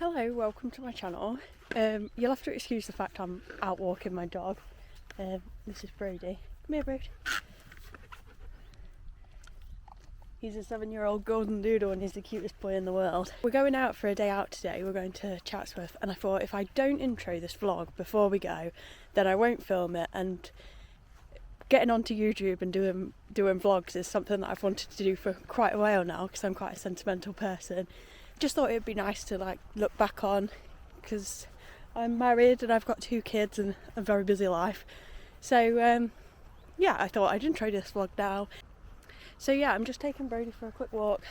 Hello, welcome to my channel. You'll have to excuse the fact I'm out walking my dog. This is Brody. Come here, Brody. He's a 7-year-old golden doodle and he's the cutest boy in the world. We're going out for a day out today. We're going to Chatsworth, and I thought if I don't intro this vlog before we go, then I won't film it. And getting onto YouTube and doing vlogs is something that I've wanted to do for quite a while now because I'm quite a sentimental person. Just thought it'd be nice to like look back on, because I'm married and I've got 2 kids and a very busy life. So yeah, I thought I'd intro this vlog now. So yeah, I'm just taking Brody for a quick walk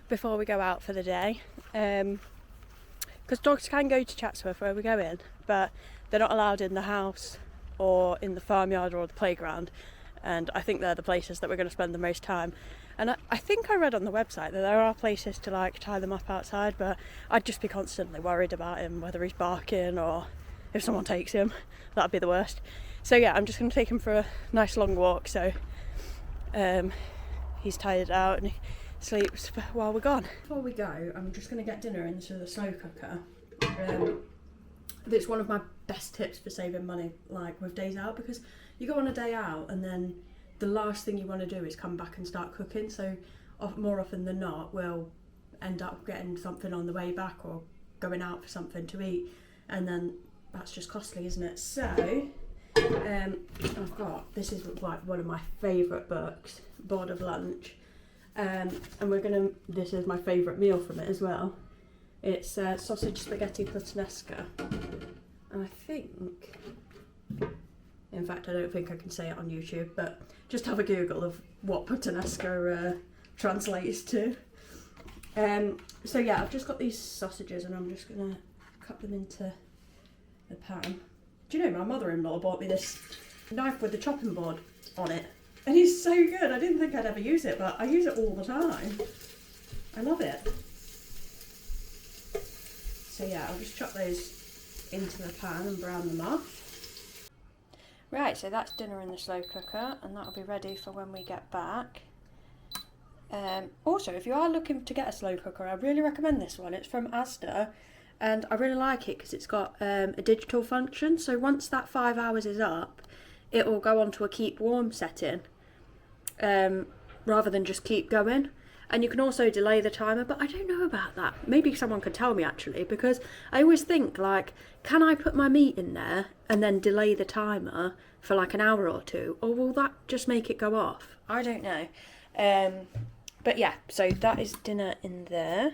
before we go out for the day. Because dogs can go to Chatsworth where we're going, but they're not allowed in the house or in the farmyard or the playground. And I think they're the places that we're going to spend the most time. And I think I read on the website that there are places to like tie them up outside, but I'd just be constantly worried about him, whether he's barking or if someone takes him. That'd be the worst. So yeah, I'm just going to take him for a nice long walk so he's tired out and he sleeps while we're gone. Before we go, I'm just going to get dinner into the slow cooker. It's one of my best tips for saving money, like with days out, because you go on a day out and then the last thing you want to do is come back and start cooking. So more often than not, we'll end up getting something on the way back or going out for something to eat, and then that's just costly, isn't it? So I've got, this is like one of my favourite books, Board of Lunch, and this is my favourite meal from it as well. It's sausage spaghetti puttanesca, and I think, in fact I don't think I can say it on YouTube, but just have a Google of what puttanesca translates to. So yeah, I've just got these sausages and I'm just going to cut them into the pan. Do you know, my mother-in-law bought me this knife with the chopping board on it, and it's so good. I didn't think I'd ever use it, but I use it all the time. I love it. So yeah, I'll just chop those into the pan and brown them off. Right, so that's dinner in the slow cooker, and that'll be ready for when we get back. Also, if you are looking to get a slow cooker, I really recommend this one. It's from Asda, and I really like it because it's got a digital function. So once that 5 hours is up, it will go on to a keep warm setting, rather than just keep going. And you can also delay the timer, but I don't know about that. Maybe someone could tell me actually, because I always think like, can I put my meat in there and then delay the timer for like an hour or 2? Or will that just make it go off? I don't know. But yeah, so that is dinner in there.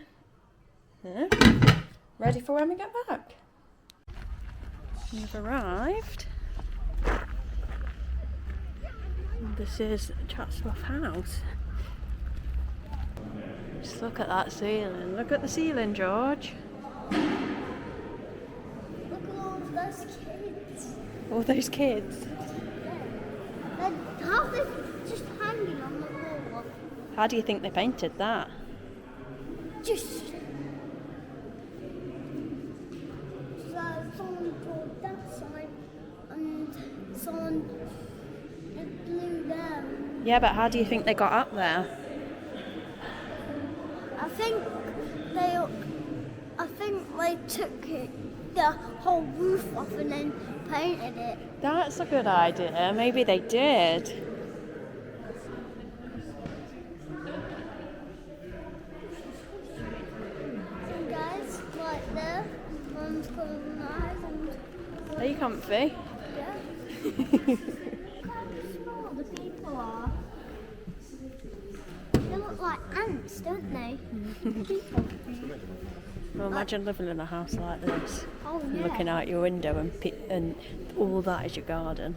Ready for when we get back. We've arrived. This is Chatsworth House. Just look at that ceiling. Look at the ceiling, George. Look at all those kids. All those kids. Yeah. How are they just hanging on the wall? How do you think they painted that? Just someone brought that side and someone blew them. Yeah, but how do you think they got up there? I think they took the whole roof off and then painted it. That's a good idea. Maybe they did. And guys, right there, Mum's closing her eyes and... Are you comfy? Yeah. Look how small the people are. They look like ants, don't they? People. Well, imagine living in a house like this, Oh yeah. looking out your window and all that is your garden.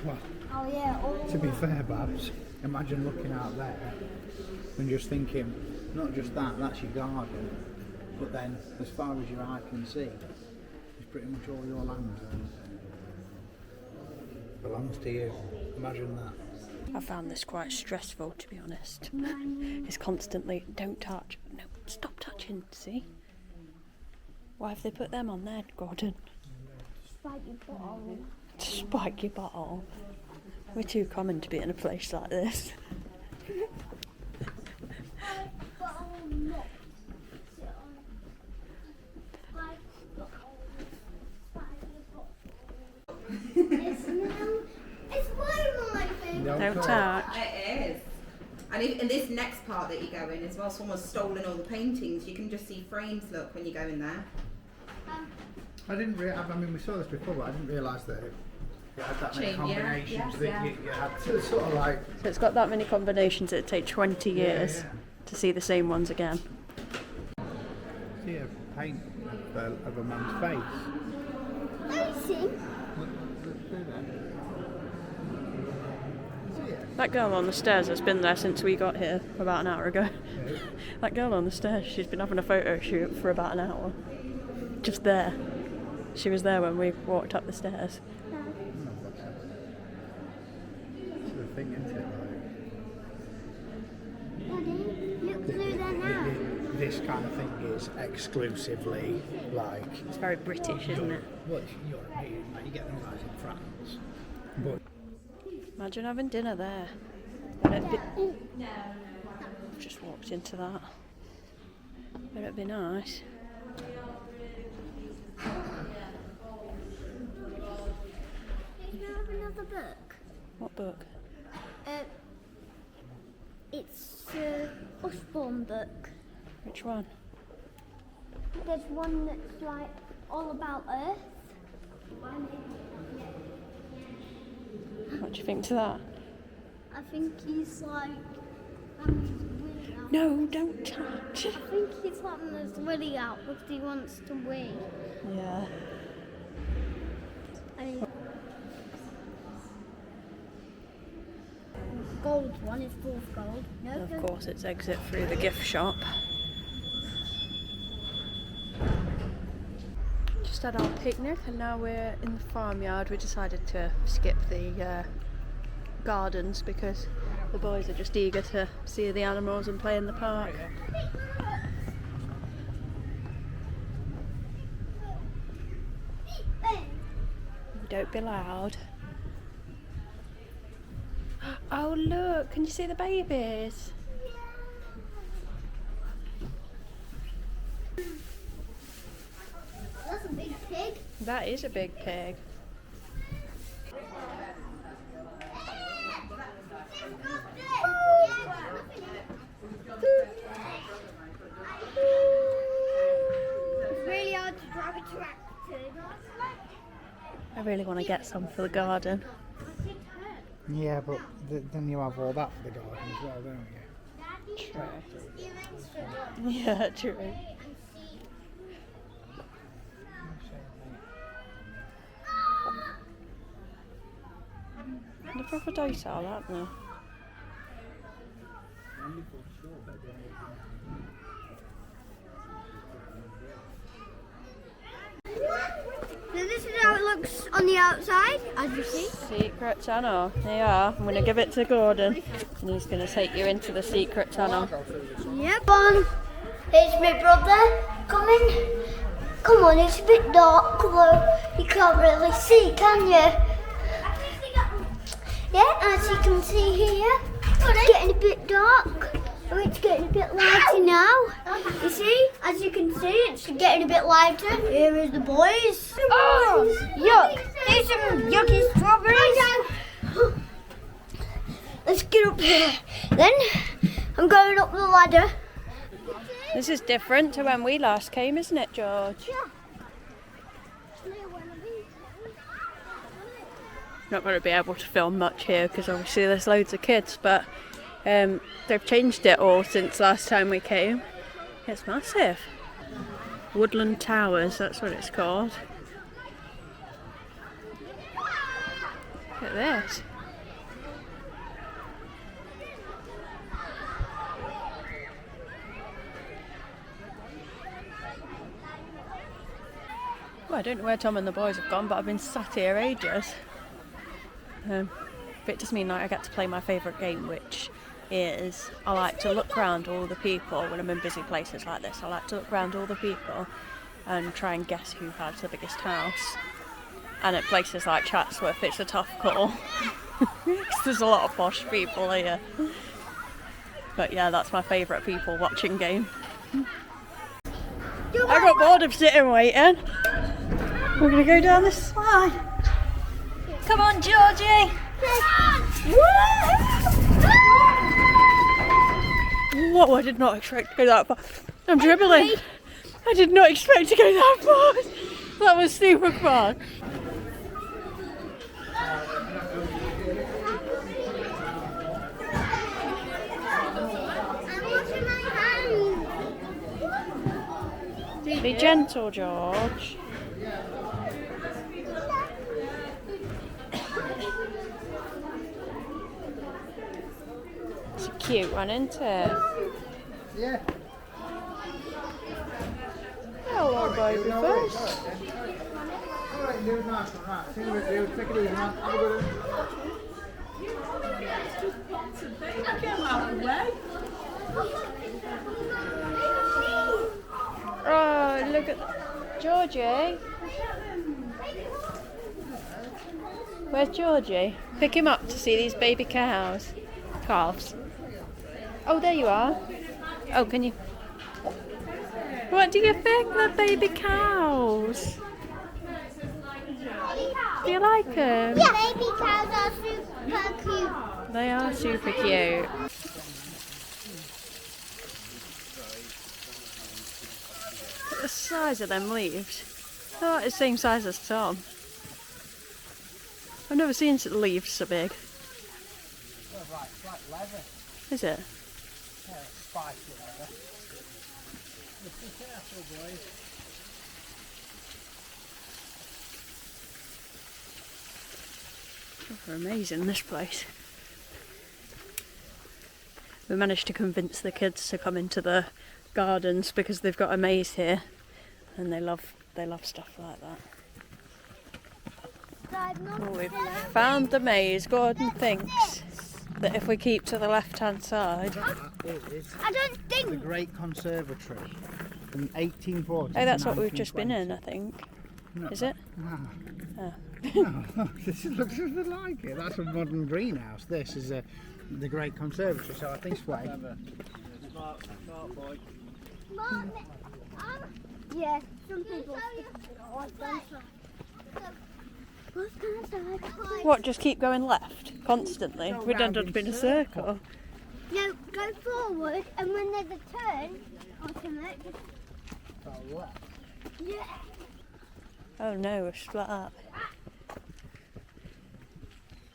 Well, Oh yeah. to be fair, Babs, imagine looking out there and just thinking, not just that's your garden, but then as far as your eye can see, it's pretty much all your land. Belongs to you. Imagine that. I found this quite stressful, to be honest. It's constantly, don't touch. No, stop touching, see? Why have they put them on there, Gordon? Spike your bottle. To spike your bottle. We're too common to be in a place like this. And in this next part that you go in as well, someone's stolen all the paintings. You can just see frames, look, when you go in there. I mean, we saw this before, but I didn't realise that it had that many Chain, combinations that yeah. you had to sort of like... So it's got that many combinations, it'd take 20 years to see the same ones again. See a paint of a man's face. I see. That girl on the stairs has been there since we got here about an hour ago. That girl on the stairs, she's been having a photo shoot for about an hour. Just there. She was there when we walked up the stairs. It's the thing, isn't it? Daddy, look through there now. This kind of thing is exclusively like... It's very British, isn't it? Well, it's European, like you get them guys in France. But Imagine having dinner there. Just walked into that. But it'd be nice. You have another book. What book? It's Osborne book. Which one? There's one that's like all about Earth. What do you think to that? I think he's like really out. No, don't touch. I think he's letting us really out because he wants to win. Yeah. I mean, gold one is full of gold. No, And of course, it's exit through the gift shop. Just had our picnic and now we're in the farmyard. We decided to skip the gardens because the boys are just eager to see the animals and play in the park. Don't be loud. Oh look, can you see the babies? That's a big pig. That is a big pig. It's really hard to drive a tractor. I really want to get some for the garden. yeah, but then you have all that for the garden as well, don't you? True. Yeah, true. They're proper docile, aren't they? So this is how it looks on the outside, as you see. Secret tunnel. There you are. I'm going to give it to Gordon. And he's going to take you into the secret tunnel. Yep. On. Here's my brother coming. Come on, it's a bit dark though. You can't really see, can you? Yeah, as you can see here, it's getting a bit dark. Oh, it's getting a bit lighter now. You see, as you can see, it's getting a bit lighter. Here is the boys. Oh, yuck! Here's some yucky strawberries. Let's get up here. Then I'm going up the ladder. This is different to when we last came, isn't it, George? Not going to be able to film much here because obviously there's loads of kids, but they've changed it all since last time we came. It's massive. Woodland Towers, that's what it's called. Look at this. Well, I don't know where Tom and the boys have gone, but I've been sat here ages. But it does mean like I get to play my favourite game, which is I like to look around all the people when I'm in busy places like this. I like to look around all the people and try and guess who has the biggest house. And at places like Chatsworth, it's a tough call because there's a lot of posh people here. But yeah, that's my favourite people watching game. I got bored of sitting waiting. We're gonna go down this slide. Come on, Georgie! Whoa, I did not expect to go that far. I'm dribbling. I did not expect to go that far. That was super far. Be gentle, George. It's a cute one, isn't it? Yeah. Hello, baby fish. Alright, do a nice one, right. Take it easy, man. Have a good Oh, look at Georgie. Where's Georgie? Pick him up to see these baby calves. Calves. Oh, there you are. Oh, can you? What do you think, the baby cows? Do you like them? Yeah, baby cows are super cute. They are super cute. The size of them leaves. They're like the same size as Tom. I've never seen leaves so big. It's like leather. Is it? Yeah, spicy leather. Just be careful, boys. They're amazing, this place. We managed to convince the kids to come into the gardens because they've got a maze here, and they love stuff like that. Well, we've found the maze. Gordon thinks that if we keep to the left-hand side. I don't The think. Great Conservatory from 1840. Oh, that's what we've just been in, I think. No. Is it? Ah. Oh. No, this looks just like it. That's a modern greenhouse. This is the Great Conservatory, so I think this way. Yeah, some people. What, just keep going left constantly? Go We'd end round up in in a circle. No, go forward, and when there's a turn, ultimate, just Oh, left. yeah. Oh no, we're split up.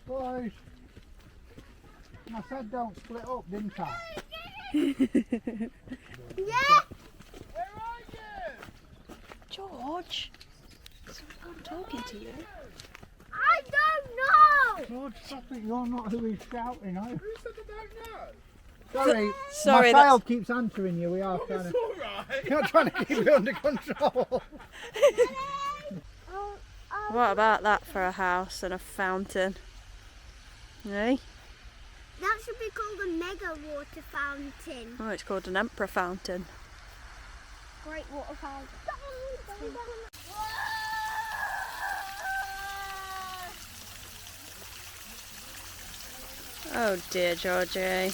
Boys, I said don't split up, didn't I? Yeah. George, I'm talking to you. I don't know. George, stop it. You're not who he's shouting, are you? Who said I don't know? Sorry, my child keeps answering you. We are trying to. Alright. You're trying to keep it under control. What about that for a house and a fountain? Eh? That should be called a mega water fountain. Oh, it's called an emperor fountain. Great water fountain. Oh dear, Georgie.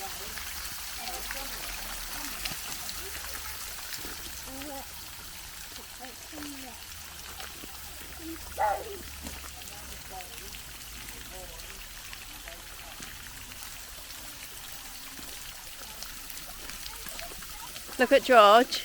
Look at George.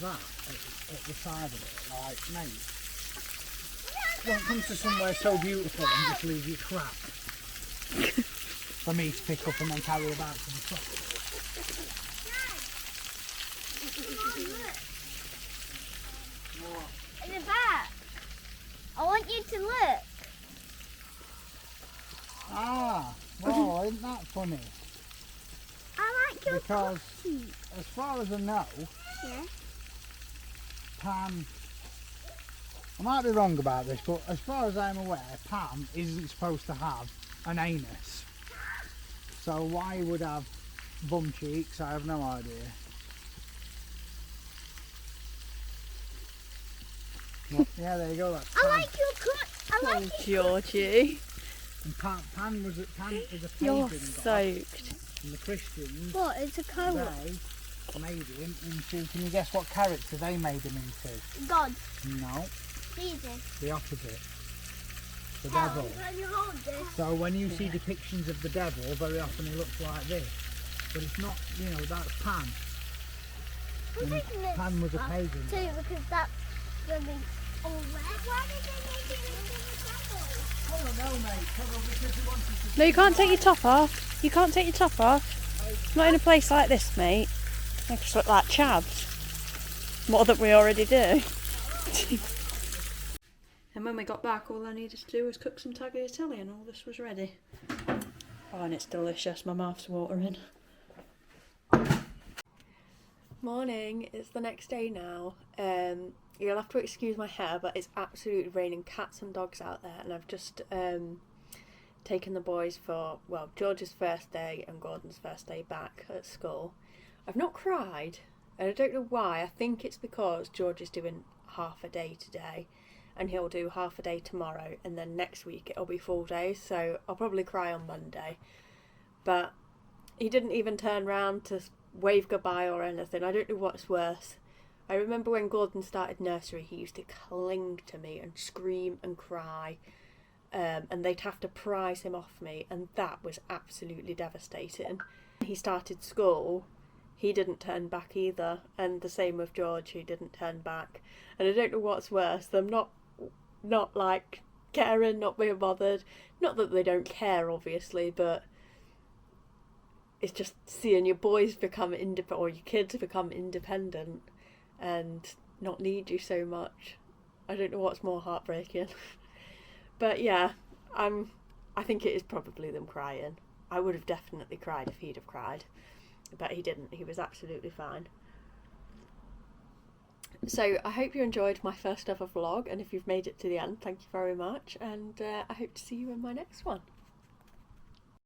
That at the side of it, like, mate. Don't come to somewhere so beautiful and just leave your crap for me to pick up and then carry about to the top. In the back. I want you to look. Ah, well, isn't that funny? I like your Because puppy. as far as I know, Yeah. Pam, I might be wrong about this, but as far as I'm aware, Pam isn't supposed to have an anus. So why he would have bum cheeks, I have no idea. Well, yeah, there you go. That's I Pam. like your cut. I like your Georgie. And Pan is a pagan You're god, soaked. and the Christians, What? It's a coat. they made him into, can you guess what character they made him into? God. No, Jesus. the opposite. The Hell, devil. can you hold this? So when you see depictions of the devil, very often he looks like this. But it's not, you know, that's Pan. I'm And taking this Pan was a off pagan. too, because that's going to be all red. Why did they make it into the devil? I don't know, mate. Probably because he wanted to... No, you can't take your top off. You can't take your top off. Not in a place like this, mate. Make us look like chavs. More than we already do. And when we got back, all I needed to do was cook some tagliatelle and all this was ready. Oh, and it's delicious. My mouth's watering. Morning. It's the next day now. You'll have to excuse my hair, but it's absolutely raining cats and dogs out there, and I've just taken the boys for, well, George's first day and Gordon's first day back at school. I've not cried, and I don't know why. I think it's because George is doing half a day today, and he'll do half a day tomorrow, and then next week it'll be full days, so I'll probably cry on Monday. But he didn't even turn round to wave goodbye or anything. I don't know what's worse. I remember when Gordon started nursery, he used to cling to me and scream and cry, and they'd have to prise him off me, and that was absolutely devastating. He started school, he didn't turn back either, and the same with George, he didn't turn back. And I don't know what's worse, them not like caring, not being bothered. Not that they don't care, obviously, but it's just seeing your boys become independent, or your kids become independent and not need you so much. I don't know what's more heartbreaking. But yeah, I think it is probably them crying. I would have definitely cried if he'd have cried, but he didn't. He was absolutely fine. So I hope you enjoyed my first ever vlog, and if you've made it to the end, thank you very much, and I hope to see you in my next one.